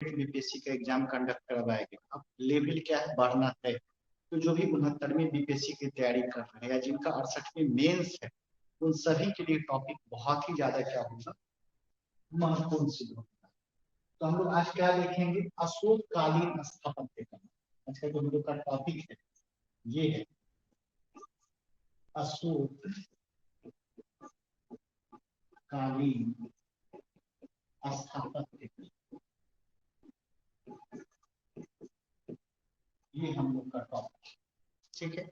BPSC का exam conduct करवाएंगे। अब लेवल क्या है, बढ़ना है। तो जो भी 69वीं बीपीएससी की तैयारी कर रहे हैं या जिनका 68वीं मेंस है, उन सभी के लिए टॉपिक बहुत ही ज्यादा क्या होगा, महत्वपूर्ण सिद्ध होगा। तो हम लोग आज क्या देखेंगे, अशोककालीन स्थापत्य कला। आज का जो हम लोग का टॉपिक है ये है अशोककालीन स्थापत्य कला। ये हम लोग का टॉपिक, ठीक है।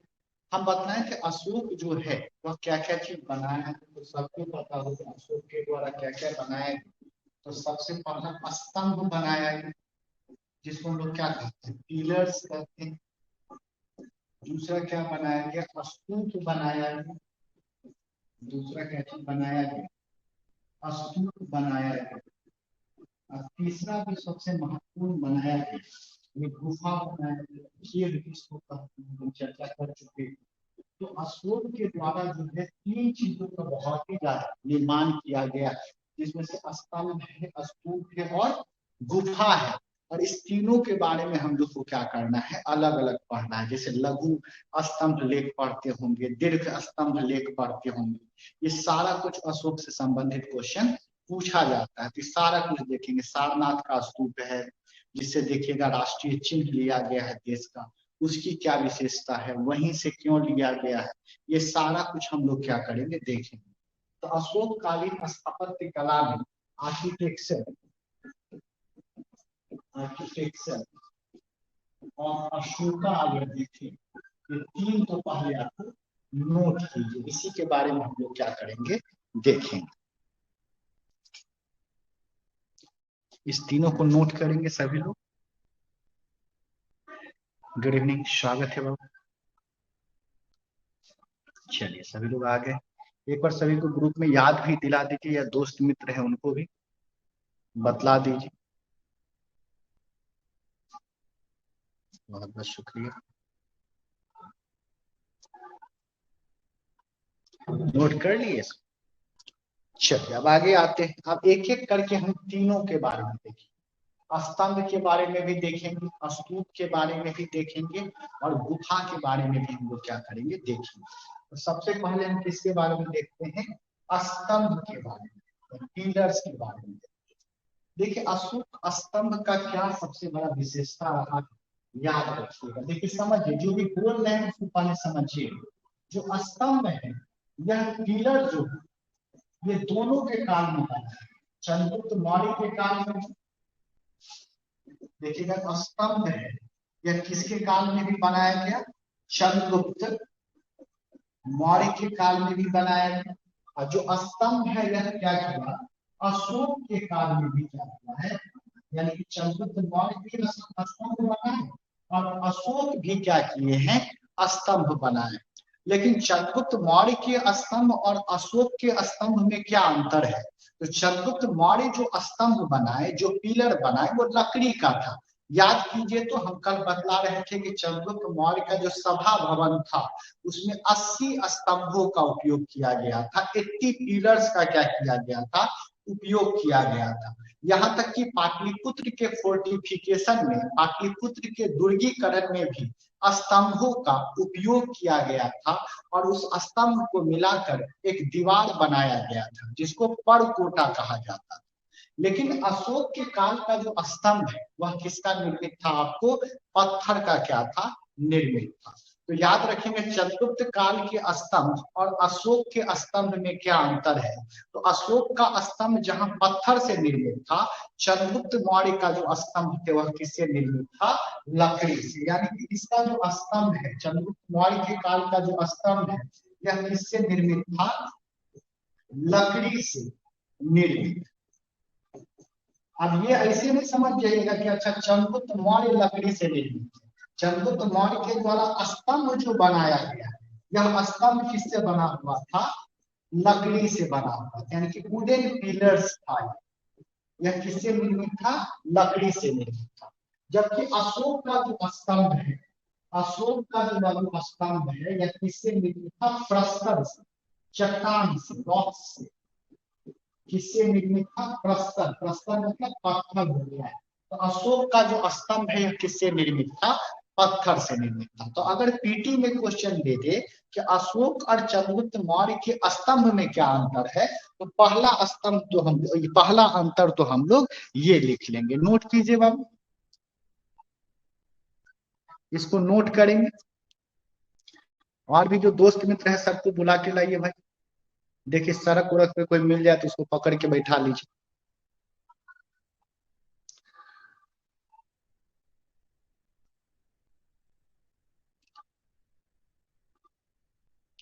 हम बताएं कि अशोक जो है वह क्या क्या चीज बनाया है, तो सबको पता होगा अशोक के द्वारा क्या क्या बनाया है। तो सबसे पहला स्तंभ बनाया है, जिसको हम लोग क्या कहते हैं, पिलर्स कहते हैं। दूसरा क्या बनाया गया, स्तूप बनाया गया। दूसरा क्या चीज बनाया गया, स्तूप बनाया गया। और तीसरा भी सबसे महत्वपूर्ण बनाया गया, ये गुफा बनाया गया। ये भी इसको कहते हैं, हम चर्चा कर चुके हैं। तो अशोक के द्वारा जो है तीन चीजों का बहुत ही ज्यादा निर्माण किया गया, जिसमें से स्तंभ है, स्तूप है और गुफा है। और इस तीनों के बारे में हम लोग को क्या करना है, अलग अलग पढ़ना है। जैसे लघु स्तंभ लेख पढ़ते होंगे, दीर्घ स्तंभ लेख पढ़ते होंगे, ये सारा कुछ अशोक से संबंधित क्वेश्चन पूछा जाता है। तो सारा कुछ देखेंगे। सारनाथ का स्तूप है, जिससे देखिएगा राष्ट्रीय चिन्ह लिया गया है देश का, उसकी क्या विशेषता है, वहीं से क्यों लिया गया है, ये सारा कुछ हम लोग क्या करेंगे, देखेंगे। तो अशोककालीन स्थापत्य कला में आर्किटेक्चर आर्किटेक्चर और अशोका अगर देखें, ये तीन तो पहले आपको नोट कीजिए, इसी के बारे में हम लोग क्या करेंगे, देखेंगे। इस तीनों को नोट करेंगे सभी लोग। गुड इवनिंग, स्वागत है बाबू। चलिए सभी लोग आ गए। एक बार सभी को ग्रुप में याद भी दिला दीजिए, या दोस्त मित्र हैं उनको भी बतला दीजिए। बहुत बहुत शुक्रिया। नोट कर लिए। चलिए अब आगे आते हैं। अब एक एक करके हम तीनों के बारे में देखेंगे। स्तंभ के बारे में भी देखेंगे, स्तूप के बारे में भी देखेंगे, और गुफा के बारे में भी हम लोग क्या करेंगे, देखेंगे। तो सबसे पहले हम किसके बारे में देखते हैं, स्तंभ के बारे में, पिलर्स के बारे में। देखिए अशोक स्तंभ का क्या सबसे बड़ा विशेषता रहा, याद रखिएगा। देखिए समझिए, जो भी बोल रहे हैं उसको पहले समझिए। जो स्तंभ है, यह पिलर जो है, ये दोनों के काल में बना है। चंद्रगुप्त मौर्य के काल में, देखिएगा स्तंभ है, यह किसके काल में भी बनाया गया, चंद्रगुप्त मौर्य के काल में भी बनाया गया। और जो स्तंभ है यह क्या किया, अशोक के काल में भी क्या हुआ है, यानी कि चंद्रगुप्त मौर्य भी स्तंभ बनाए और अशोक भी क्या किए हैं, स्तंभ बनाए। लेकिन चंद्रगुप्त मौर्य के स्तंभ और अशोक के स्तंभ में क्या अंतर है। तो चंद्रगुप्त मौर्य जो स्तंभ बनाए, जो पिलर बनाए, वो लकड़ी का था। याद कीजिए, तो हम कल बतला रहे थे कि चंद्रगुप्त मौर्य का जो सभा भवन था, उसमें 80 स्तंभों का उपयोग किया गया था, 80 पिलर्स का क्या किया गया था, उपयोग किया गया था। यहाँ तक कि पाटलिपुत्र के फोर्टिफिकेशन में, पाटलिपुत्र के दुर्गीकरण में भी स्तंभों का उपयोग किया गया था, और उस स्तंभ को मिलाकर एक दीवार बनाया गया था, जिसको परकोटा कहा जाता था। लेकिन अशोक के काल का जो स्तंभ है वह किसका निर्मित था, आपको पत्थर का क्या था, निर्मित था। तो याद रखेंगे, चंद्रगुप्त काल के स्तंभ और अशोक के स्तंभ में क्या अंतर है। तो अशोक का स्तंभ जहां पत्थर से निर्मित था, चंद्रगुप्त मौर्य का जो स्तंभ थे वह किससे निर्मित था, लकड़ी से। यानी कि इसका जो स्तंभ है, चंद्रगुप्त मौर्य के काल का जो स्तंभ है, यह किससे निर्मित था, लकड़ी से निर्मित। अब ये ऐसे नहीं समझ जाइएगा कि अच्छा चंद्रगुप्त मौर्य लकड़ी से निर्मित है। चंद्रगुप्त मौर्य के द्वारा स्तंभ जो बनाया गया, यह स्तंभ किससे बना हुआ था, लकड़ी से बना हुआ, यानी कि वुडन पिलर्स था। यह किससे निर्मित था, लकड़ी से निर्मित था। जबकि अशोक का जो स्तंभ है, अशोक का जो स्तंभ है, यह किससे निर्मित था, प्रस्तर से, चट्टान से, रॉक से। किससे निर्मित था, प्रस्तर। प्रस्तर मतलब पत्थर हो गया है, तो अशोक का जो स्तंभ है यह किससे निर्मित था? पत्थर से निर्मित था। तो अगर पीटी में क्वेश्चन दे दे कि अशोक और चंद्रगुप्त मौर्य के स्तंभ में क्या अंतर है, तो पहला स्तंभ तो हम पहला अंतर तो हम लोग ये लिख लेंगे। नोट कीजिए बाबू, इसको नोट करेंगे। और भी जो दोस्त मित्र है सबको बुला के लाइए भाई। देखिए सड़क उड़क पे कोई मिल जाए तो उसको पकड़ के बैठा लीजिए।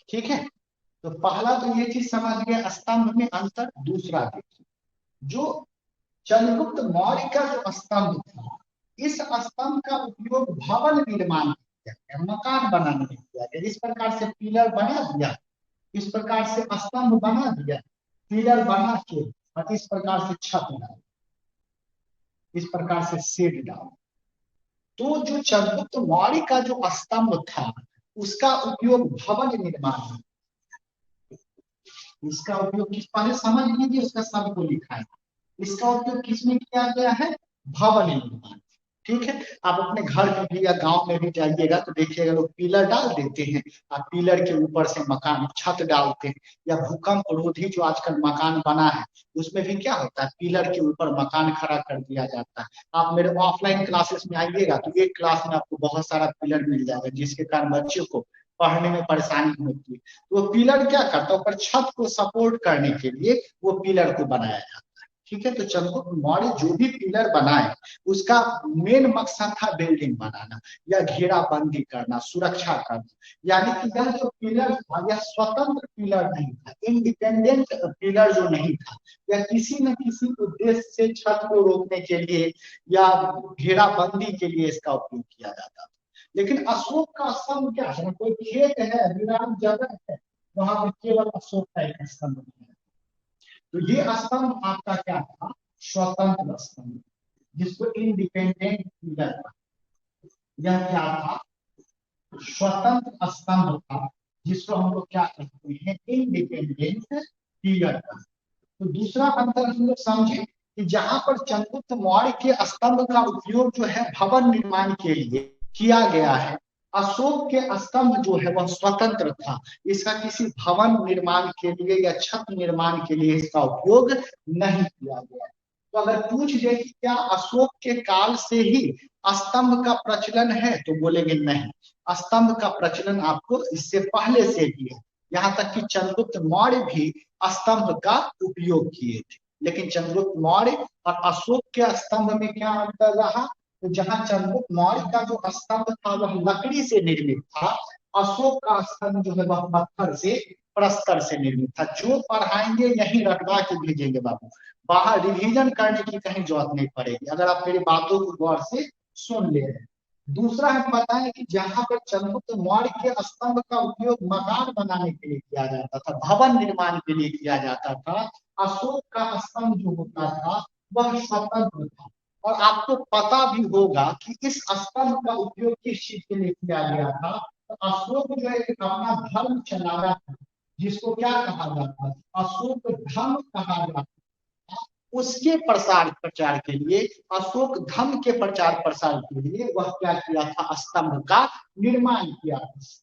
ठीक है, तो पहला तो ये चीज समझ गए, स्तंभ में अंतर। दूसरा देखिए, जो चंद्रगुप्त मौर्य का जो स्तंभ था, इस स्तंभ का उपयोग भवन निर्माण में किया गया, मकान बनाने में किया गया। इस प्रकार से पिलर बना दिया, इस प्रकार से स्तंभ बना दिया, पिलर बना के, और इस प्रकार से छत डाल, इस प्रकार से शेड डाल। तो जो चंद्रगुप्त मौर्य का जो स्तंभ था, उसका उपयोग भवन निर्माण में, इसका उपयोग किस, पहले समझ लीजिए उसका शब्द को लिखा है। इसका उपयोग किसमें किया गया है? भवन निर्माण। ठीक है, आप अपने घर में भी या गांव में भी जाइएगा तो देखिएगा लोग पिलर डाल देते हैं, और पिलर के ऊपर से मकान छत डालते हैं। या भूकंप रोधी जो आजकल मकान बना है, उसमें भी क्या होता है, पिलर के ऊपर मकान खड़ा कर दिया जाता है। आप मेरे ऑफलाइन क्लासेस में आइएगा तो एक क्लास में आपको बहुत सारा पिलर मिल जाएगा, जिसके कारण बच्चों को पढ़ने में परेशानी होती है। तो वो पिलर क्या करता है, ऊपर छत को सपोर्ट करने के लिए वो पिलर को बनाया जाता है। ठीक है, तो चंद्रगुप्त मौर्य जो भी पिलर बनाए, उसका मेन मकसद था बिल्डिंग बनाना या घेराबंदी करना, सुरक्षा करना। यानी कि यह जो पिलर था यह स्वतंत्र पिलर नहीं था, इंडिपेंडेंट पिलर जो नहीं था, या किसी न किसी उद्देश्य से छत को रोकने के लिए या घेराबंदी के लिए इसका उपयोग किया जाता था। लेकिन अशोक का स्तंभ क्या है, कोई खेत है, विरान जगह है, वहां पर केवल अशोक का एक स्तंभ है। तो ये स्तंभ आपका क्या था? स्वतंत्र स्तंभ, जिसको इंडिपेंडेंट पिलर था। यह क्या था? स्वतंत्र स्तंभ था, जिसको हम लोग क्या कहते हैं? इंडिपेंडेंट पिलर था। तो दूसरा अंतर हम लोग समझे कि जहां पर चंद्रगुप्त मौर्य के स्तंभ का उपयोग जो है भवन निर्माण के लिए किया गया है, अशोक के स्तंभ जो है वह स्वतंत्र था। इसका किसी भवन निर्माण के लिए या छत निर्माण के लिए इसका उपयोग नहीं किया गया। तो अगर पूछ दे कि क्या अशोक के काल से ही स्तंभ का प्रचलन है, तो बोलेंगे नहीं, स्तंभ का प्रचलन आपको इससे पहले से भी है। यहाँ तक कि चंद्रगुप्त मौर्य भी स्तंभ का उपयोग किए थे। लेकिन चंद्रगुप्त मौर्य और अशोक के स्तंभ में क्या अंतर रहा? तो जहां चंद्रगुप्त मौर्य का जो स्तंभ था वह लकड़ी से निर्मित था, अशोक का स्तंभ जो है वह पत्थर से, प्रस्तर से निर्मित था। जो पढ़ाएंगे यही रटवा के भेजेंगे बाबू, बाहर रिवीजन करने की कहीं जरूरत नहीं पड़ेगी, अगर आप मेरी बातों को गौर से सुन ले रहे हैं। दूसरा हम बताएं कि जहां पर चंद्रगुप्त मौर्य के स्तंभ का उपयोग मकान बनाने के लिए किया जाता था, भवन निर्माण के लिए किया जाता था, अशोक का स्तंभ जो होता था वह स्वतंत्र था। और आपको पता भी होगा कि इस स्तंभ का उपयोग किस चीज के लिए किया गया था। तो अशोक जो है अपना धर्म चला रहा था, जिसको क्या कहा जाता है? अशोक धर्म कहा जाता है। उसके प्रसार प्रचार के लिए, अशोक धर्म के प्रचार प्रसार के लिए वह क्या किया था? स्तंभ का निर्माण किया।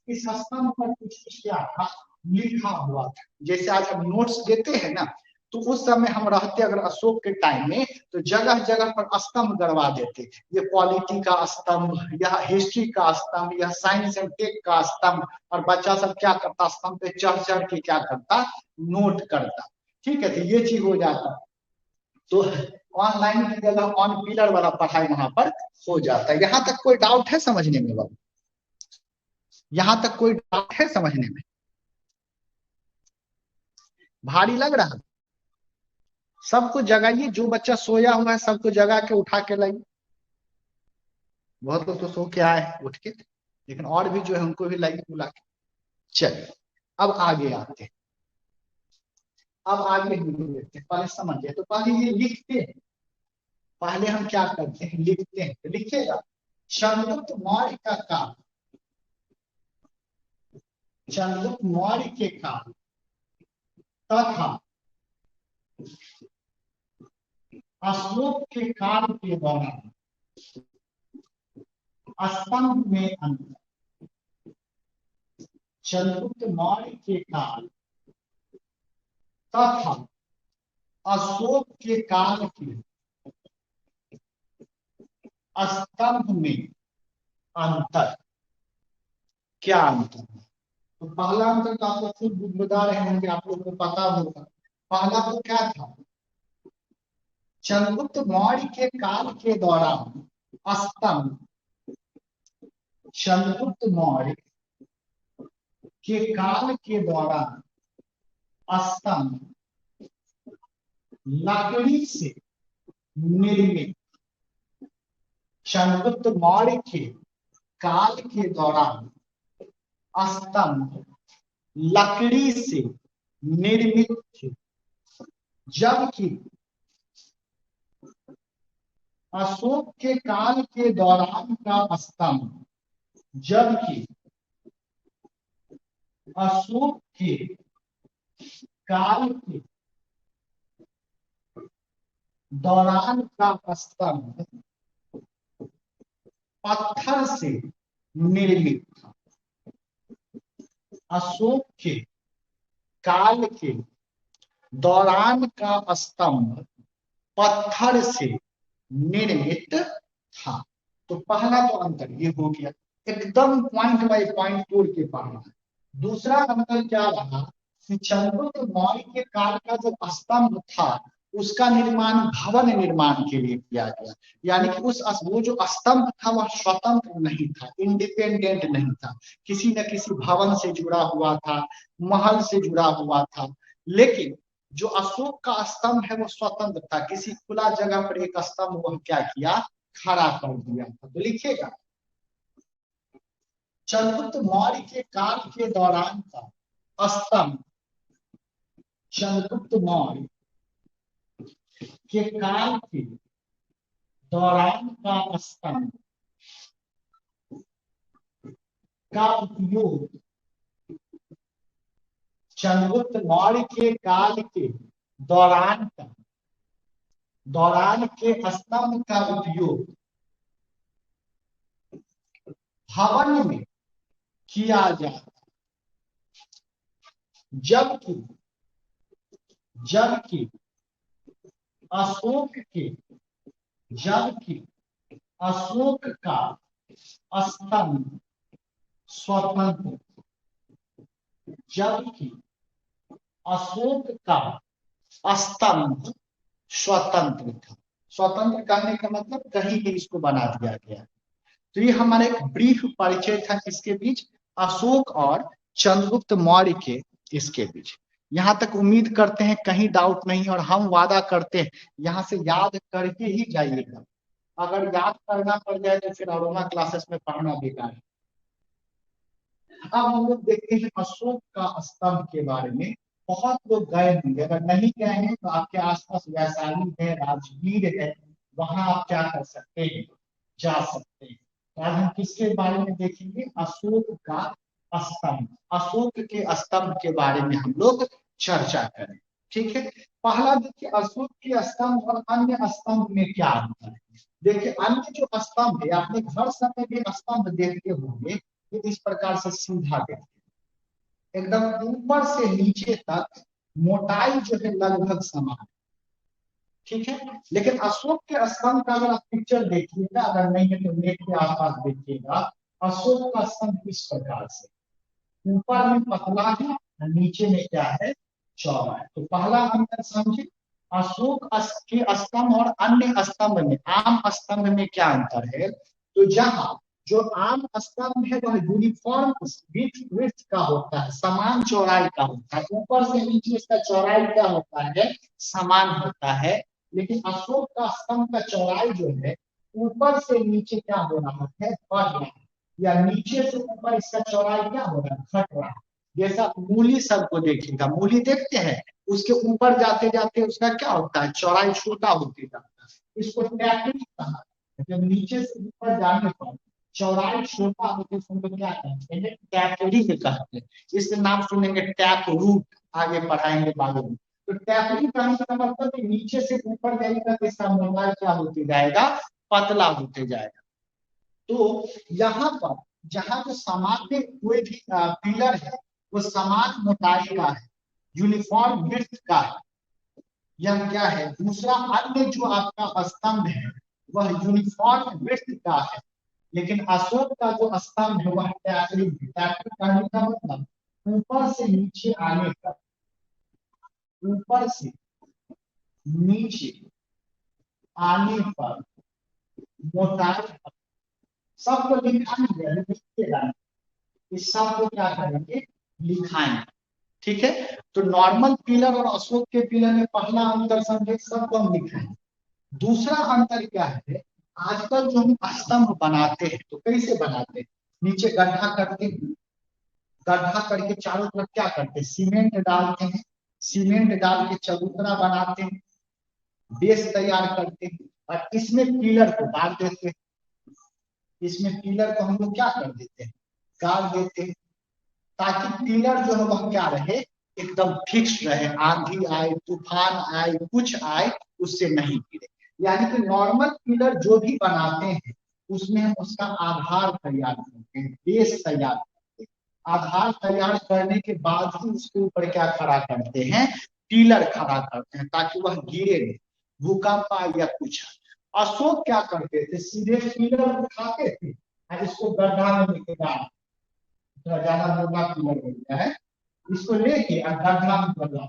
इस स्तंभ पर कुछ क्या था? लिखा हुआ था। जैसे आज हम नोट्स देते हैं ना, तो उस समय हम रहते अगर अशोक के टाइम में, तो जगह जगह पर स्तंभ गड़वा देते। ये पॉलिटी का स्तंभ, या हिस्ट्री का स्तंभ, या साइंस एंड टेक का स्तंभ। और बच्चा सब क्या करता? स्तंभ पे चढ़ चढ़ के क्या करता? नोट करता। ठीक है, तो ये चीज हो जाता। तो ऑनलाइन की जगह ऑन पिलर वाला पढ़ाई वहां पर हो जाता है। यहां तक कोई डाउट है समझने में बाबू? यहां तक कोई डाउट है समझने में? भारी लग रहा है? सबको जगाइए, जो बच्चा सोया हुआ है सबको जगा के उठा के लाइए। बहुत लोग तो सो के आए उठ के, लेकिन और भी जो है उनको भी लाइए बुला के। चलिए, अब आगे आते हैं। अब आगे हम लोग देखते हैं, पहले समझिए। तो पहले ये लिखते हैं, पहले हम क्या करते हैं? लिखते हैं। तो लिखिएगा, चंद्रगुप्त मौर्य का काल, चंद्रगुप्त मौर्य के काल तथा अशोक के काल के दौरान, स्तंभ में अंतर, चंद्रगुप्त मौर्य के काल तथा अशोक के काल के स्तंभ में अंतर, क्या अंतर है? तो पहला अंतर तो आप लोग खुद बुझदार रहेंगे, आप लोग को पता होगा। पहला तो क्या था, चंद्रगुप्त मौर्य के काल के दौरान स्तंभ, चंद्रगुप्त मौर्य के काल के दौरान स्तंभ लकड़ी से निर्मित, चंद्रगुप्त मौर्य के काल के दौरान स्तंभ लकड़ी से निर्मित थे, जबकि अशोक के काल के दौरान का स्तंभ, जबकि अशोक के काल के दौरान का स्तंभ पत्थर से निर्मित था। अशोक के काल के दौरान का स्तंभ पत्थर से निर्मित था। तो पहला तो अंतर ये हो गया, एकदम पॉइंट बाय पॉइंट तोड़ के पढ़ना। दूसरा अंतर क्या रहा कि चंद्रगुप्त मौर्य के काल का जो स्तंभ था उसका निर्माण भवन निर्माण के लिए किया गया, यानी कि वो जो स्तंभ था वह स्वतंत्र नहीं था, इंडिपेंडेंट नहीं था, किसी न किसी भवन से जुड़ा हुआ था, महल से जुड़ा हुआ था। लेकिन जो अशोक का स्तंभ है वो स्वतंत्र था, किसी खुला जगह पर एक स्तंभ वह क्या किया, खड़ा कर दिया था। तो लिखिएगा, चंद्रगुप्त मौर्य के काल के दौरान का स्तंभ, चंद्रगुप्त मौर्य के काल के दौरान का स्तंभ का उपयोग, चंद्रगुप्त मौर्य के काल के दौरान के स्तंभ का उपयोग भवन में किया जाता, जबकि अशोक का स्तंभ स्वतंत्र, जबकि अशोक का स्तंभ स्वतंत्र था। स्वतंत्र कहने का मतलब कहीं भी इसको बना दिया गया। तो ये हमारा एक ब्रीफ परिचय था किसके बीच, अशोक और चंद्रगुप्त मौर्य के इसके बीच। यहाँ तक उम्मीद करते हैं कहीं डाउट नहीं, और हम वादा करते हैं यहाँ से याद करके ही जाइएगा। अगर याद करना पड़ जाए तो फिर अरोमा क्लासेस में पढ़ना बेकार है। अब हम लोग देखते हैं अशोक का स्तंभ के बारे में। बहुत लोग गए होंगे, अगर नहीं गए हैं तो आपके आसपास वैशाली है, राजगीर है, वहां आप क्या कर सकते हैं, जा सकते हैं। आज हम किसके बारे में देखेंगे, अशोक का स्तंभ, अशोक के स्तंभ के बारे में हम लोग चर्चा करें। ठीक है, पहला देखिए अशोक के स्तंभ और अन्य स्तंभ में क्या अंतर है। देखिए अन्य जो स्तंभ है, आपने घर सब में भी स्तंभ देखते होंगे, तो इस प्रकार से सीधा देखते, एकदम ऊपर से नीचे तक मोटाई जो है लगभग समान। ठीक है, लेकिन अशोक के स्तंभ का अगर आप पिक्चर देखिएगा, अगर नहीं है तो नेट के आसपास देखिएगा, अशोक का स्तंभ इस प्रकार से ऊपर में पतला है और नीचे में क्या है, चौड़ा है। तो पहला अंतर समझिए, अशोक के स्तंभ और अन्य स्तंभ में, आम स्तंभ में क्या अंतर है। तो जहां जो आम स्तंभ है वह यूनिफॉर्म विड्थ का होता है, समान चौड़ाई का होता है, ऊपर से नीचे इसका चौड़ाई क्या होता है, समान होता है। लेकिन अशोक का स्तंभ का चौड़ाई जो है ऊपर से नीचे क्या हो रहा है, बढ़ रहा है, या नीचे से ऊपर इसका चौड़ाई क्या हो रहा है, घट रहा है। जैसा मूली सबको देखिएगा, मूली देखते हैं, उसके ऊपर जाते जाते उसका क्या होता है, चौड़ाई छोटा होते जाता है। इसको टैपिंग कहा, जब नीचे से ऊपर जाने पर चौड़ाई छोटा होते उसको क्या कहते हैं, टैपरिंग कहते हैं। इसके नाम सुनेंगे टैप रूट, आगे पढ़ाएंगे बाद में। तो टैपरिंग कहने का मतलब नीचे से ऊपर जाएगा तो इसका मोटाई क्या होती जाएगा, पतला होते जाएगा। तो यहाँ पर जहाँ जो सामान्य कोई भी पिलर है वो समान मोटाई का है, यूनिफॉर्म विड्थ का है, यह क्या है। दूसरा अन्य जो आपका स्तंभ है वह यूनिफॉर्म विड्थ का है, लेकिन अशोक का जो स्तंभ है वह टैपरिंग है। टैपरिंग करने का मतलब ऊपर से नीचे आने का, ऊपर से नीचे आने पर मोटाई सबको लिखाएंगे, लिखिएगा इस सब को क्या करेंगे, लिखाएंगे। ठीक है, तो नॉर्मल पिलर और अशोक के पिलर में पहला अंतर समझे, सबको हम लिखाएंगे। दूसरा अंतर क्या है, आजकल जो हम स्तंभ बनाते हैं तो कैसे बनाते हैं, नीचे गड्ढा करते हैं, गड्ढा करके चारों तरफ क्या करते हैं, सीमेंट डालते हैं, सीमेंट डाल के चबूतरा बनाते हैं, बेस तैयार करते हैं और इसमें पिलर को गाड़ देते हैं। इसमें पिलर को हम लोग क्या कर देते हैं, गाड़ देते हैं, ताकि पिलर जो है वह क्या रहे, एकदम फिक्स रहे, आंधी आए तूफान आए कुछ आए उससे नहीं गिरे। यानी कि नॉर्मल पिलर जो भी बनाते हैं उसमें हम उसका आधार तैयार करते हैं, बेस तैयार करते हैं, आधार तैयार करने के बाद ही उसके ऊपर क्या खड़ा करते हैं, पिलर खड़ा करते हैं, ताकि वह गिरे नहीं, भूकंप आए या कुछ। अशोक क्या करते थे, सीधे पिलर उठाते थे और इसको गड्ढा में लेके डाल, ज्यादा मोटा पिलर हो गया है, इसको लेके और गड्ढा में बदला,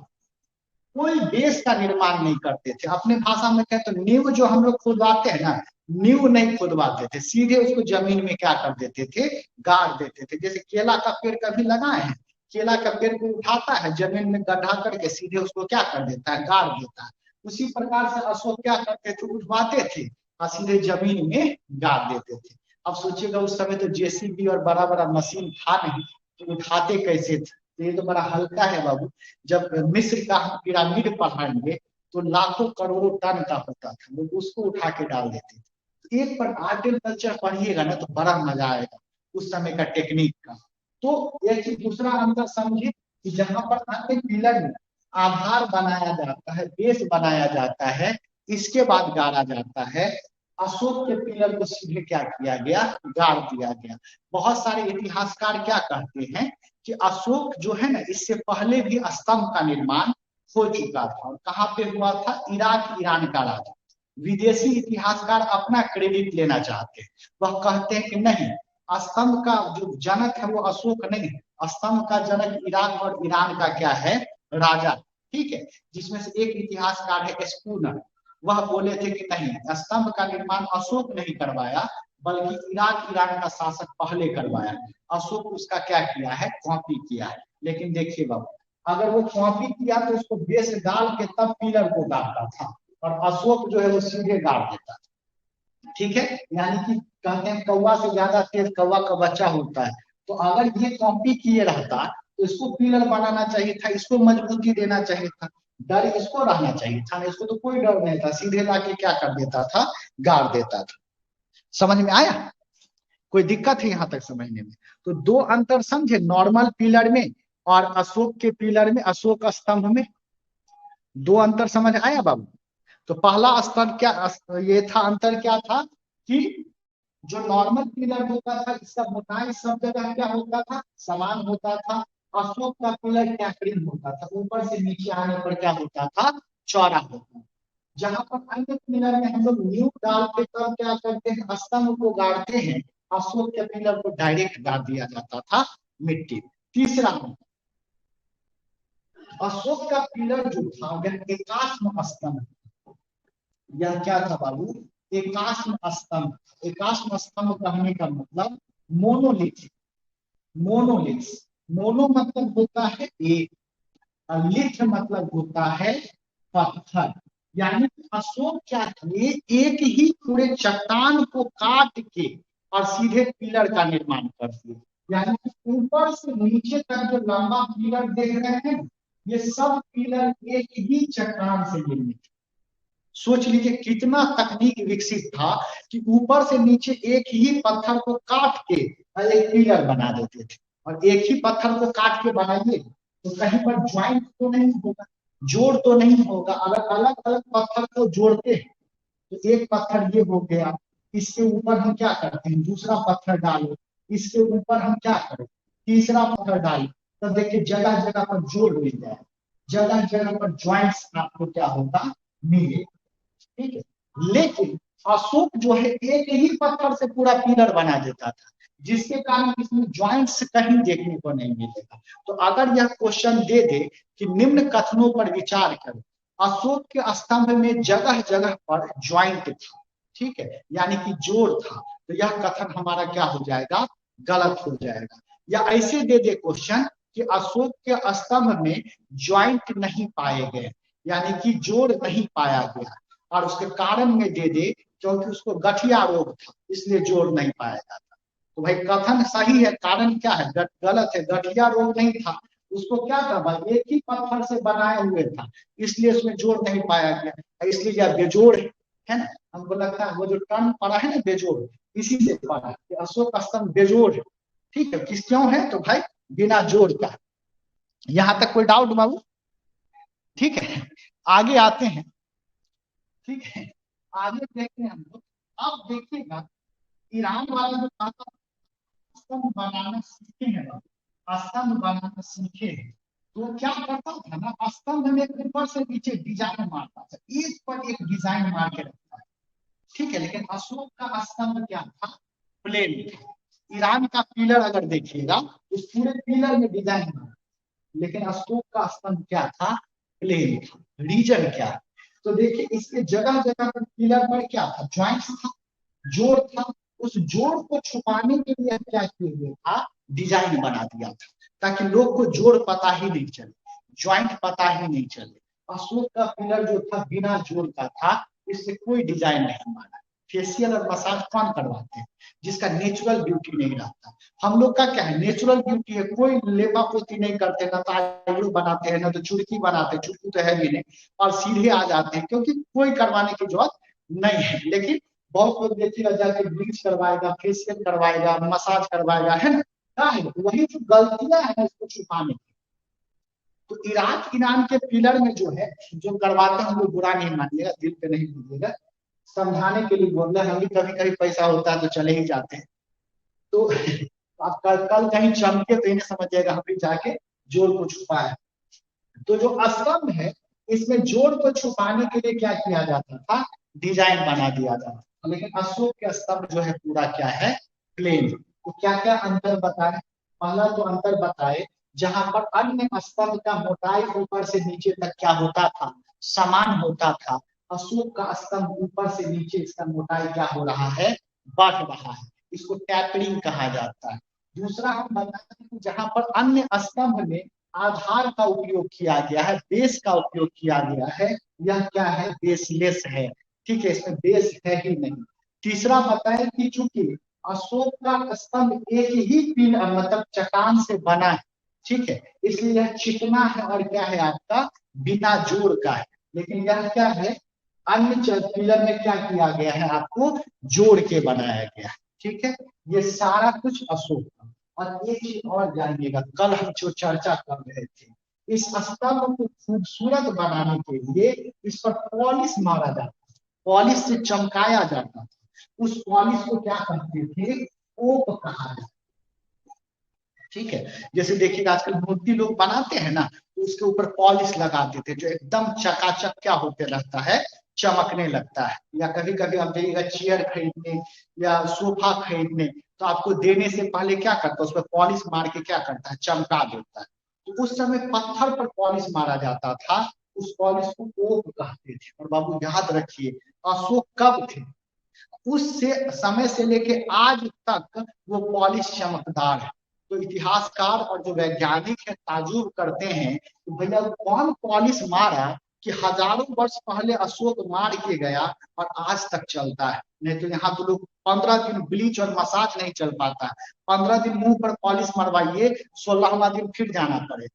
कोई बेस का निर्माण नहीं करते थे। अपने भाषा में कहे तो नींव जो हम लोग खुदवाते हैं ना, नींव नहीं खुदवाते थे, सीधे उसको जमीन में क्या कर देते थे, गाड़ देते थे। जैसे केला का पेड़ कभी लगाए हैं, केला का पेड़ को उठाता है, जमीन में गड्ढा करके सीधे उसको क्या कर देता है, गाड़ देता है। उसी प्रकार से अशोक क्या करते थे, उठवाते थे और सीधे जमीन में गाड़ देते थे। अब सोचिएगा उस समय तो जेसीबी और बड़ा बड़ा मशीन था नहीं, तो उठाते कैसे थे, ये तो बड़ा हल्का है बाबू। जब मिस्र का हम पिरामिड पढ़ाएंगे तो लाखों करोड़ों टन का होता था, लोग उसको उठा के डाल देते थे। एक पर आर्ट एंड कल्चर पढ़िएगा ना तो बड़ा मजा आएगा उस समय का टेक्निक का। तो एक चीज दूसरा अंदर समझिए कि जहां पर अन्य पिलर में आधार बनाया जाता है, बेस बनाया जाता है, इसके बाद गाड़ा जाता है, अशोक के पिलर को सीधे क्या किया गया, गाड़ दिया गया। बहुत सारे इतिहासकार क्या कहते हैं कि अशोक जो है ना, इससे पहले भी स्तंभ का निर्माण हो चुका था। और कहाँ पे हुआ था, इराक ईरान का राजा। विदेशी इतिहासकार अपना क्रेडिट लेना चाहते हैं, वह कहते हैं कि नहीं, स्तंभ का जो जनक है वो अशोक नहीं है, स्तंभ का जनक इराक और ईरान का क्या है, राजा। ठीक है, जिसमें से एक इतिहासकार है स्पूनर, वह बोले थे कि नहीं, स्तंभ का निर्माण अशोक नहीं करवाया बल्कि इराक ईरान का शासक पहले करवाया, अशोक उसका क्या किया है, कॉपी किया है। लेकिन देखिए बाबू, अगर वो कॉपी किया तो उसको बेस डाल के तब पिलर को गाड़ता था, और अशोक जो है वो सीधे गाड़ देता था। ठीक है, यानी कि कहते हैं कौवा से ज्यादा तेज कौवा का बच्चा होता है। तो अगर ये कॉपी किए रहता तो इसको पिलर बनाना चाहिए था, इसको मजबूती देना चाहिए था, डर इसको रहना चाहिए था, इसको तो कोई डर नहीं था, सीधे लाके क्या कर देता था, गाड़ देता था। समझ में आया, कोई दिक्कत है यहां तक समझने में। तो दो अंतर समझे, नॉर्मल पिलर में और अशोक के पिलर में, अशोक स्तंभ में, दो अंतर समझ आया बाबू। तो पहला स्तर क्या, ये था अंतर क्या था कि जो नॉर्मल पिलर होता था इसका मोटाई सब जगह क्या होता था, समान होता था। अशोक का पिलर टैपरिंग होता था, ऊपर से नीचे आने पर क्या होता था, चौड़ा होता था। जहां पर अन्य पिलर में हम लोग न्यू डाल के तब क्या करते हैं, स्तंभ को गाड़ते हैं, अशोक के पिलर को डायरेक्ट गाड़ दिया जाता था मिट्टी। तीसरा, अशोक का पिलर जो था वह एकाश्म स्तंभ, यह क्या था बाबू, एकाश्म स्तंभ। एकाश्म स्तंभ कहने का मतलब मोनोलिथ, मोनोलिथ, मोनो मतलब होता है एक, और लिथ मतलब होता है पत्थर। यानी अशोक क्या किए, एक ही पूरे चट्टान को काट के और सीधे पिलर का निर्माण कर दिए। यानी कि ऊपर से नीचे तक जो लंबा पिलर देख रहे हैं, ये सब पिलर एक ही चट्टान से निर्मित। सोच लीजिए कितना तकनीक विकसित था कि ऊपर से नीचे एक ही पत्थर को काट के एक पिलर बना देते थे। और एक ही पत्थर को काट के बनाइए तो कहीं पर ज्वाइंट तो नहीं होगा, जोड़ तो नहीं होगा। अगर अलग अलग पत्थर को जोड़ते हैं तो एक पत्थर ये हो गया, इसके ऊपर हम क्या करते हैं, दूसरा पत्थर डालो, इसके ऊपर हम क्या करें, तीसरा पत्थर डालो, तब देखिए जगह जगह पर जोड़ मिल जाए, जगह जगह पर ज्वाइंट्स आपको क्या होगा, मिले। ठीक है, लेकिन अशोक जो है एक ही पत्थर से पूरा पिलर बना देता था, जिसके कारण इसमें ज्वाइंट्स कहीं देखने को नहीं मिलेगा। तो अगर यह क्वेश्चन दे दे कि निम्न कथनों पर विचार करें, अशोक के स्तंभ में जगह जगह पर ज्वाइंट था, ठीक है, यानी कि जोड़ था, तो यह कथन हमारा क्या हो जाएगा, गलत हो जाएगा। या ऐसे दे दे क्वेश्चन कि अशोक के स्तंभ में ज्वाइंट नहीं पाए गए, यानी कि जोड़ नहीं पाया गया, और उसके कारण में दे दे क्योंकि उसको गठिया रोग था इसलिए जोड़ नहीं पाया जाता। तो भाई कथन सही है, कारण क्या है, गलत है, गठिया रोग नहीं था, उसको क्या था भाई, एक ही पत्थर से बनाए हुए था, इसलिए उसमें जोड़ नहीं पाया गया, इसलिए यह बेजोड़ है ना। हमको लगता है वो जो टर्म पड़ा है ना बेजोड़, इसी से पड़ा है कि अशोक स्तंभ बेजोड़ है। ठीक है, किस क्यों है, तो भाई बिना जोड़ का। यहां तक कोई डाउट बाबू? ठीक है, आगे आते हैं। ठीक है, आगे देखते हैं हम लोग। अब देखिएगा, ईरान वाला जो था, स्तंभ बनाना सीखे हैं ना, स्तंभ बनाना सीखे हैं, तो क्या करता था ना, स्तंभ में ऊपर से नीचे डिजाइन मारता था, एक पर एक डिजाइन मार के रखता है। ठीक है, लेकिन अशोक का स्तंभ क्या था, प्लेन था। ईरान का पिलर अगर देखिएगा, उस पूरे पिलर में डिजाइन मारा, लेकिन अशोक का स्तंभ क्या था, प्लेन था। रीजन क्या है, तो देखिए इसके जगह जगह पर पिलर पर क्या था, ज्वाइंट्स था, जोड़ था। उस जोड़ को छुपाने के लिए क्या किया गया था, डिजाइन बना दिया था, ताकि लोग को जोड़ पता ही नहीं चले, ज्वाइंट पता ही नहीं चले। अशोक का पिलर जो था बिना जोड़ का था, इससे कोई डिजाइन नहीं बना। फेशियल और मसाज कौन करवाते हैं, जिसका नेचुरल ब्यूटी नहीं रहता। हम लोग का क्या है, नेचुरल ब्यूटी है, कोई लेपा पोती नहीं करते, ना तो आईब्रो बनाते हैं, ना तो चुड़की बनाते हैं, चुड़की तो है भी नहीं, और सीधे आ जाते हैं, क्योंकि कोई करवाने की जरूरत नहीं है। लेकिन बहुत लोग देखिएगा जाके ब्लीच करवाएगा, फेशियल करवाएगा, मसाज करवाएगा, है ना, क्या है वही जो गलतियां हैं इसको छुपाने की। तो ईरान ईरान के पिलर में जो है, जो करवाते हैं हम लोग, बुरा नहीं मानिएगा, दिल पे नहीं लीजिएगा, समझाने के लिए बोल रहे हैं, हम भी कभी कभी पैसा होता है तो चले ही जाते हैं। तो आप कल कहीं चमके तो इन्हें समझ जाएगा हम भी जाके जोड़ को छुपाया। तो जो स्तंभ है, इसमें जोड़ को छुपाने के लिए क्या किया जाता था, डिजाइन बना दिया जाता था। लेकिन अशोक के स्तंभ जो है पूरा क्या है, प्लेन। तो क्या क्या अंतर बताए, पहला तो अंतर बताए, जहां पर अन्य स्तंभ का मोटाई ऊपर से नीचे तक क्या होता था, समान होता था, अशोक का स्तंभ ऊपर से नीचे इसका मोटाई क्या हो रहा है, बढ़ रहा है, इसको टैपरिंग कहा जाता है। दूसरा हम बताते हैं जहां पर अन्य स्तंभ में आधार का उपयोग किया गया है, बेस का उपयोग किया गया है, यह क्या है, बेसलेस है। ठीक है, इसमें बेस है ही नहीं। तीसरा बताए कि चूंकि अशोक का स्तंभ एक ही पिन मतलब चट्टान से बना है, ठीक है, इसलिए यह चिकना है और क्या है आपका, बिना जोड़ का है। लेकिन यह क्या है, अन्य पिलर में क्या किया गया है, आपको जोड़ के बनाया गया है। ठीक है, ये सारा कुछ अशोक का। और एक चीज और जानिएगा, कल हम जो चर्चा कर रहे थे, इस स्तंभ को खूबसूरत बनाने के लिए इस पर पॉलिश मारा जाता था, पॉलिश से चमकाया जाता था। उस पॉलिश को क्या कहते थे, ओक कहा जाता। ठीक है, जैसे देखिएगा आजकल मूर्ति लोग बनाते हैं ना, तो उसके ऊपर पॉलिश लगा देते हैं, जो एकदम चकाचक क्या होते रहता है, चमकने लगता है। या कभी कभी आप जाइएगा चेयर खरीदने या सोफा खरीदने, तो आपको देने से पहले क्या करता है, उस पर पॉलिश मार के क्या करता है, चमका देता है। तो उस समय पत्थर पर पॉलिश मारा जाता था, उस पॉलिश को ओक कहते थे। और बाबू याद रखिए, अशोक कब थे, उस समय से लेके आज तक वो पॉलिश चमकदार है। तो इतिहासकार और जो वैज्ञानिक है ताजुब करते हैं कि भैया कौन पॉलिश मारा कि हजारों वर्ष पहले अशोक मार के गया और आज तक चलता है। नहीं तो यहाँ तो लोग 15 दिन ब्लीच और मसाज नहीं चल पाता है, 15 दिन मुंह पर पॉलिश मरवाइए, 16वां दिन फिर जाना पड़े।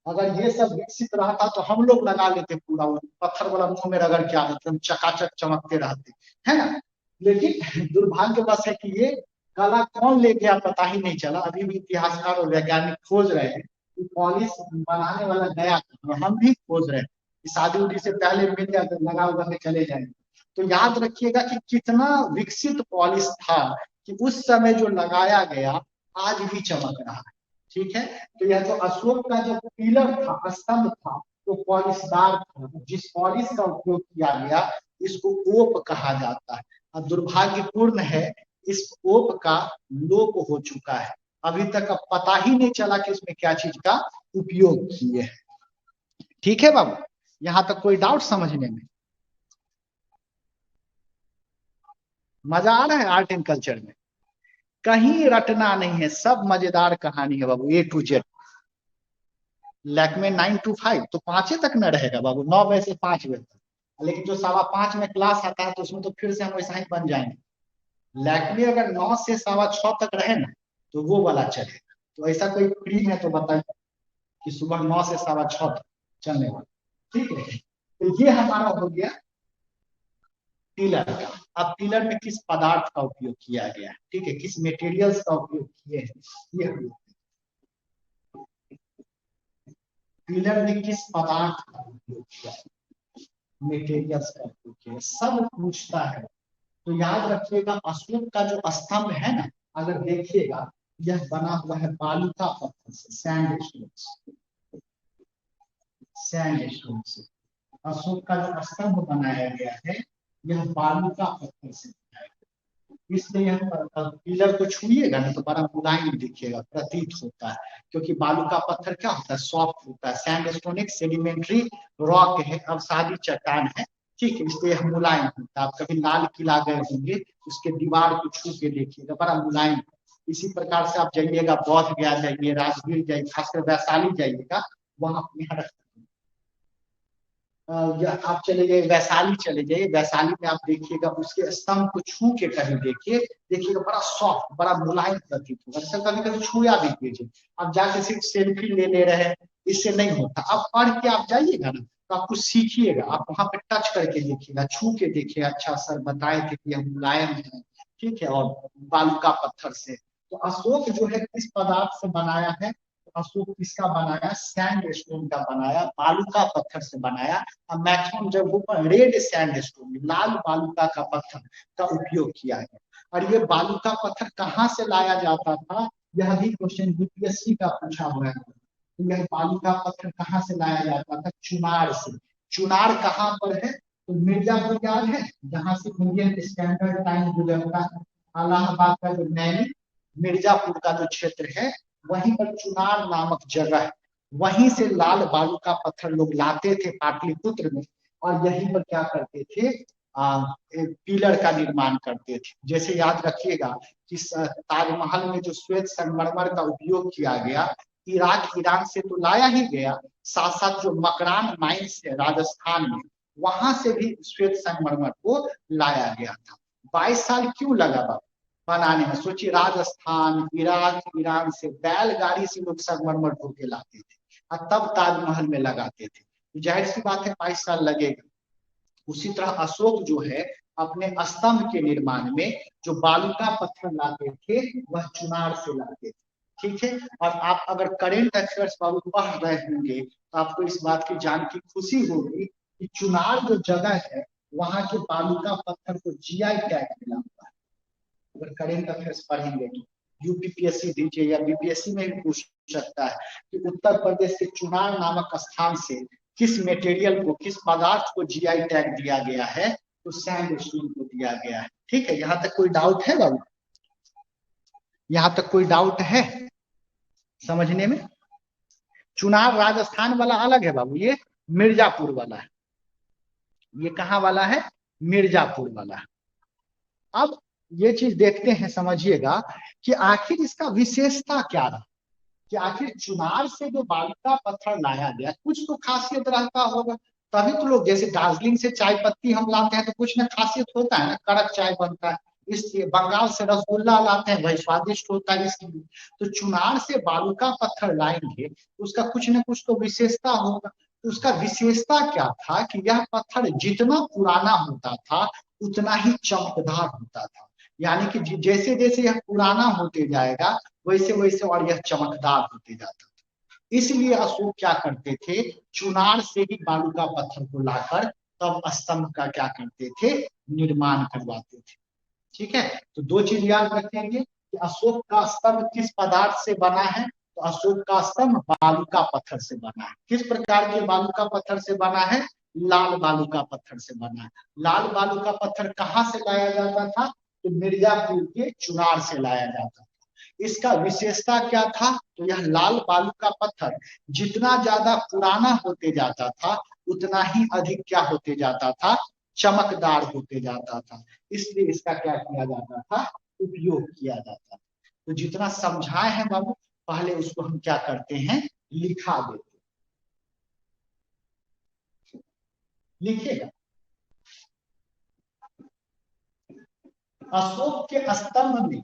अगर ये सब विकसित रहता तो हम लोग लगा लेते पूरा, वो पत्थर वाला मुंह में रगड़ के आते, हम चकाचक चमकते रहते, है ना। लेकिन दुर्भाग्यवश है कि ये कला कौन ले गया पता ही नहीं चला। अभी भी इतिहासकार और वैज्ञानिक खोज रहे हैं कि पॉलिश बनाने वाला गया, हम भी खोज रहे हैं। शादी उदी से पहले मिल जाए तो लगा उगा के चले जाएंगे। तो याद रखिएगा कि कितना विकसित पॉलिश था कि उस समय जो लगाया गया आज भी चमक रहा है। ठीक है, तो यह जो अशोक का जो पिलर था, स्तंभ था, वो पॉलिशदार था। जिस पॉलिश का उपयोग किया गया इसको ओप कहा जाता है। और दुर्भाग्यपूर्ण है इस ओप का लोप हो चुका है। अभी तक अब पता ही नहीं चला कि इसमें क्या चीज का उपयोग किए हैं। ठीक है बाबू, यहां तक कोई डाउट समझने में? मजा आ रहा है आर्ट एंड कल्चर में? कहीं रटना नहीं है, सब मजेदार कहानी है बाबू, A to Z। लैक में 9 to 5 तो 5 तक न रहेगा बाबू, 9 बजे से 5 बजे तक। लेकिन जो 5:15 में क्लास आता है तो उसमें तो फिर से हम वैसा ही बन जाएंगे। लैक में अगर 9 से 6:15 तक रहे ना तो वो वाला चलेगा। तो ऐसा कोई फ्री है तो बताइए कि सुबह 9 से 6:15 तक चलने वाला। ठीक है, तो ये हमारा हो गया पिलर का। अब पिलर में किस पदार्थ का उपयोग किया गया है, ठीक है, किस मेटेरियल्स का उपयोग किए हैं ये हम, पिलर में किस पदार्थ का उपयोग किया है, मेटेरियल्स का उपयोग किया है, सब पूछता है। तो याद रखिएगा अशोक का जो स्तंभ है ना, अगर देखिएगा यह बना हुआ है बालू का पत्थर से, सैंडस्टोन से। सैंडस्टोन से अशोक का जो स्तंभ बनाया गया है यह बालू का पत्थर से बनाया गया। इसलिए यह पिलर को छुइएगा ना तो बड़ा मुलायम दिखिएगा, प्रतीत होता है। क्योंकि बालू का पत्थर क्या होता है, सॉफ्ट होता है। सैंडस्टोन एक सेडिमेंट्री रॉक है, अवसादी चट्टान है। ठीक है, इसलिए यह मुलायम होता है। आप कभी लाल किला गए होंगे, उसके दीवार को छू के देखिएगा, बड़ा मुलायम। इसी प्रकार से आप जाइएगा बौद्ध गया जाइए, राजगीर जाइए, खासकर वैशाली जाइएगा, वहां यहाँ या आप चले जाइए वैशाली, चले जाइए वैशाली में आप देखिएगा उसके स्तंभ को छू के कहीं देखिए, देखिएगा बड़ा सॉफ्ट, बड़ा मुलायम प्रतीत होगा। ऐसा कभी कभी छुआ भी कीजिए। आप जाके सिर्फ सेल्फी ले रहे हैं, इससे नहीं होता। आप पढ़ के आप जाइएगा ना तो आप कुछ सीखिएगा, आप वहां पे टच करके देखिएगा, छू के देखिएगा, अच्छा सर बताए थे कि यह मुलायम है, ठीक है, और बालू का पत्थर से। तो अशोक जो है किस पदार्थ से बनाया है, अशोक किसका बनाया, सैंड स्टोन का बनाया, बालू का पत्थर से बनाया। मैक्सिमम जब ऊपर रेड सैंड स्टोन, लाल बालूका का पत्थर का उपयोग किया है। और ये बालूका पत्थर कहाँ से लाया जाता था, यह भी क्वेश्चन यूपीएससी का पूछा हुआ है। तो यह बालूका पत्थर कहाँ से लाया जाता था, चुनार से। चुनार कहाँ पर है, तो मिर्जापुर याद है, जहां से इंडियन स्टैंडर्ड टाइम गुजरता है। इलाहाबाद का जो नैनी मिर्जापुर का जो क्षेत्र है, वहीं पर चुनार नामक जगह है। वहीं से लाल बालू का पत्थर लोग लाते थे पाटलिपुत्र में, और यहीं पर क्या करते थे, पिलर का निर्माण करते थे। जैसे याद रखिएगा कि ताजमहल में जो श्वेत संगमरमर का उपयोग किया गया, इराक ईरान से तो लाया ही गया, साथ साथ जो मकरान माइंस है राजस्थान में, वहां से भी श्वेत संगमरमर को लाया गया था। 22 साल क्यों लगा बाबा बनाने में? सोचिए, राजस्थान, इराक, ईरान से बैलगाड़ी से लोग संगमरमर ढो के लाते थे और तब ताजमहल में लगाते थे। तो जाहिर सी बात है 22 साल लगेगा। उसी तरह अशोक जो है अपने स्तंभ के निर्माण में जो बालू का पत्थर लाते थे वह चुनार से लाते थे। ठीक है, और आप अगर करेंट अफेयर्स बाबू पढ़ रहे होंगे तो आपको इस बात की जान की खुशी होगी कि चुनार जो जगह है वहां के बालू का पत्थर को जीआई टैग मिला हुआ है। अगर करेंट अफेयर्स पढ़ेंगे तो यूपीपीएससी दीजिए या बीपीएससी में भी पूछ सकता है कि उत्तर प्रदेश के चुनार नामक स्थान से किस मेटेरियल को, किस पदार्थ को जीआई टैग दिया गया है, तो सैंड स्टोन को दिया गया है। ठीक है, यहाँ तक कोई डाउट है बाबू? यहाँ तक कोई डाउट है समझने में? चुनार राजस्थान वाला अलग है बाबू, ये मिर्जापुर वाला है। ये कहाँ वाला है, मिर्जापुर वाला। अब ये चीज देखते हैं, समझिएगा कि आखिर इसका विशेषता क्या रहा, कि आखिर चुनार से जो बालू का पत्थर लाया गया कुछ तो खासियत रहता होगा। तभी तो लोग, जैसे दार्जिलिंग से चाय पत्ती हम लाते हैं तो कुछ ना खासियत होता है ना, कड़क चाय बनता है, इसलिए बंगाल से रसगुल्ला लाते हैं वही स्वादिष्ट होता है इसलिए। तो चुनार से बालू का पत्थर लाएंगे तो उसका कुछ ना कुछ तो विशेषता होगा। तो उसका विशेषता क्या था कि यह पत्थर जितना पुराना होता था उतना ही चमकदार होता था। यानी कि जैसे जैसे यह पुराना होते जाएगा वैसे वैसे और यह चमकदार होते जाता था। इसलिए अशोक क्या करते थे, चुनार से ही बालू का पत्थर को लाकर तब स्तंभ का क्या करते थे, निर्माण करवाते थे। ठीक है, तो दो चीज याद रखेंगे कि अशोक का स्तंभ किस पदार्थ से बना है, तो अशोक का स्तंभ बालू का पत्थर से बना है। किस प्रकार के बालू का पत्थर से बना है, लाल बालू का पत्थर से बना है। लाल बालू का पत्थर कहाँ से लाया जाता था, तो मिर्जापुर के चुनार से लाया जाता था। इसका विशेषता क्या था, तो यह लाल बालू का पत्थर जितना ज्यादा पुराना होते जाता था उतना ही अधिक क्या होते जाता था, चमकदार होते जाता था। इसलिए इसका क्या किया जाता था, उपयोग किया जाता था। तो जितना समझाए हैं बाबू, पहले उसको हम क्या करते हैं, लिखा देते। लिखिएगा, अशोक के स्तंभ में,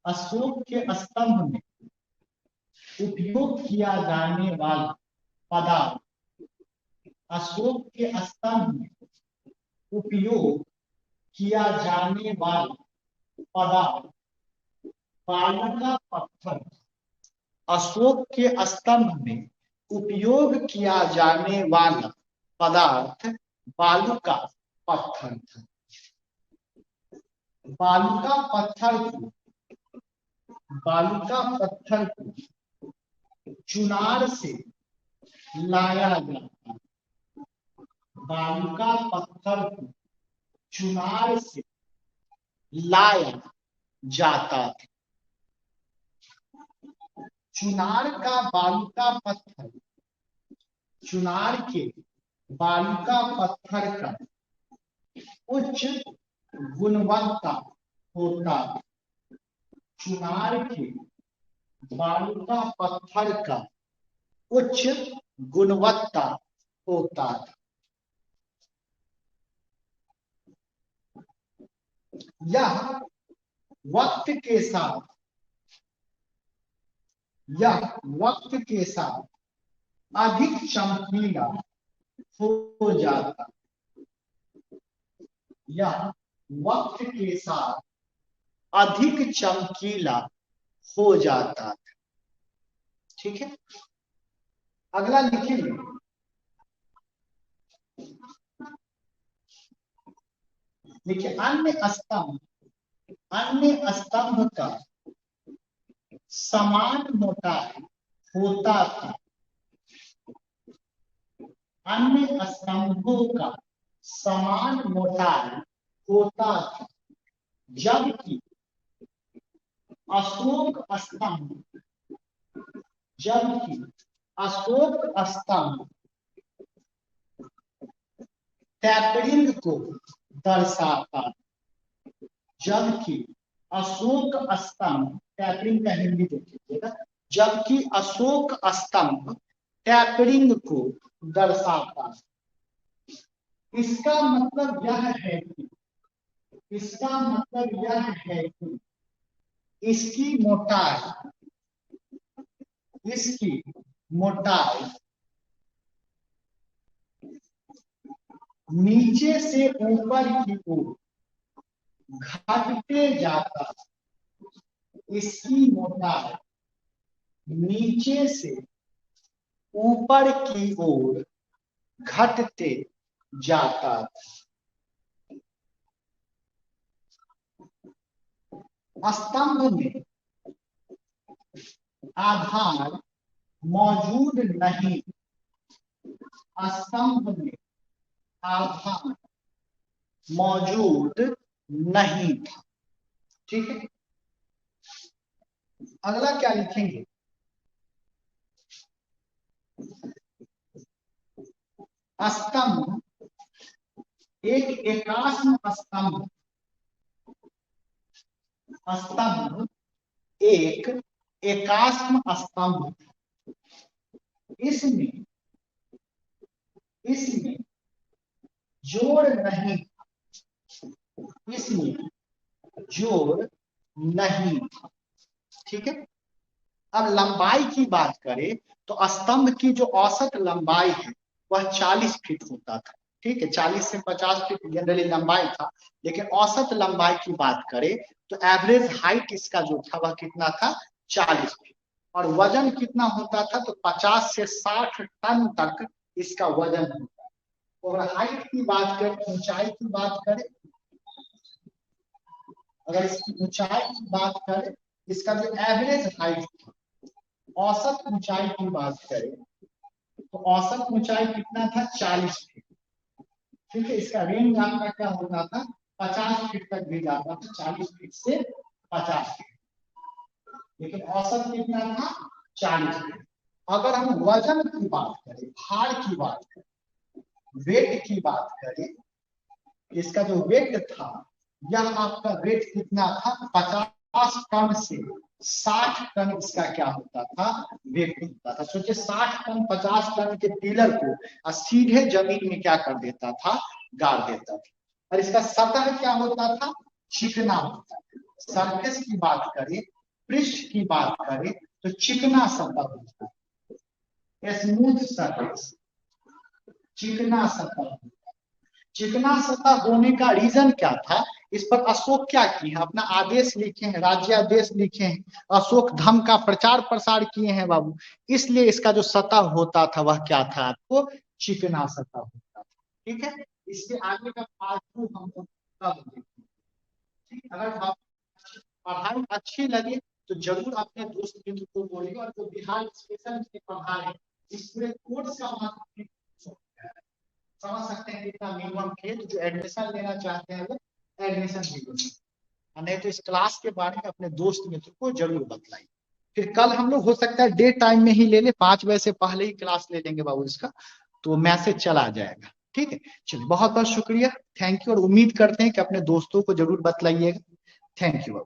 अशोक के स्तंभ में उपयोग किया जाने वाला पदार्थ, अशोक के स्तंभ में उपयोग किया जाने वाला पदार्थ बालू का पत्थर। अशोक के स्तंभ में उपयोग किया जाने वाला पदार्थ बालू का पत्थर था। बालू का पत्थर को, बालू का पत्थर को चुनार से लाया जाता, बालू का पत्थर को चुनार से लाया जाता था। चुनार का बालू का पत्थर, चुनार के बालू का पत्थर का उच्च गुणवत्ता होता है। चुनार के बालू का पत्थर का उच्च गुणवत्ता होता है। यह वक्त के साथ, यह वक्त के साथ अधिक चमकीला हो जाता, यह वक्त के साथ अधिक चमकीला हो जाता है। ठीक है, अगला लिखेंगे, देखिए अन्य स्तंभ, अन्य स्तंभ का समान मोटाई होता था। अन्य स्तंभों का समान मोटाई होता था, जबकि अशोक स्तंभ, जबकि अशोक स्तंभ टैपरिंग को दर्शाता, जबकि अशोक स्तंभ, टैपरिंग का हिंदी देखिएगा, जबकि अशोक स्तंभ टैपरिंग को दर्शाता। इसका मतलब यह है कि, इसका मतलब यह है कि इसकी मोटाई, इसकी मोटाई नीचे से ऊपर की ओर घटते जाता, इसकी मोटाई नीचे से ऊपर की ओर घटते जाता था। स्तंभ में आधार मौजूद नहीं, स्तंभ में आधार मौजूद नहीं था। ठीक है, अगला क्या लिखेंगे, स्तंभ एक एकाश्म स्तंभ, स्तंभ एक एकाश्म स्तंभ, इसमें, इसमें जोड़ नहीं, इसमें जोड़ नहीं था। ठीक है, अब लंबाई की बात करें तो स्तंभ की जो औसत लंबाई है वह 40 फीट होता था। ठीक है, 40 से 50 फीट जनरली लंबाई था, लेकिन औसत लंबाई की बात करें तो एवरेज हाइट इसका जो था वह कितना था, 40 फीट। और वजन कितना होता था, तो 50 से 60 टन तक इसका वजन होता और हाइट की बात करें, ऊंचाई की बात करें, अगर इसकी ऊंचाई की बात करें, इसका जो एवरेज हाइट था, औसत ऊंचाई की बात करें तो औसत ऊंचाई कितना था? 40 फीट। ठीक है, इसका रेंज आपका क्या होता था? 50 फीट तक भी जाता था, 40 फीट से 50 फीट, लेकिन औसत कितना था? 40 फीट। अगर हम वजन की बात करें, भार की बात करें, वेट की बात करें, इसका जो वेट था, यह आपका वेट कितना था? 50 टन से 60 टन इसका क्या होता था? वेट होता था। सोचिए 60 टन 50 टन के टिलर को सीधे जमीन में क्या कर देता था? गाड़ देता था। और इसका सतह क्या होता था? चिकना होता था। सरफेस की बात करें, पृष्ठ की बात करें तो चिकना सतह होता है, स्मूथ सरफेस, चिकना सतह। चिकना सतह होने का रीजन क्या था? इस पर अशोक क्या किए हैं? अपना आदेश लिखे हैं, राज्यादेश लिखे हैं, अशोक धर्म का प्रचार प्रसार किए हैं बाबू। इसलिए इसका जो सतह होता था वह क्या था? आपको चिकना सतह होता था। ठीक है, इसके आगे का पार्ट 2 हम लोग कब देखेंगे। ठीक, अगर आप पढ़ाई अच्छी लगे तो जरूर अपने दोस्त मित्र को बोलिए, और जो बिहार स्पेशल से पढ़ा है इस पूरे कोर्स का मतलब समझ सकते हैं कितना मिनिमम फी, तो जो एडमिशन लेना चाहते हैं वो एडमिशन भी ले सकते हैं। नहीं तो इस क्लास के बारे में अपने दोस्त मित्र को जरूर बताइए। फिर कल हम लोग हो सकता है डे टाइम में ही ले ले, 5 बजे से पहले ही क्लास ले लेंगे बाबू इसका, तो मैसेज चला जाएगा। ठीक है, चलिए बहुत बहुत शुक्रिया, थैंक यू, और उम्मीद करते हैं कि अपने दोस्तों को जरूर बतलाइएगा। Thank you.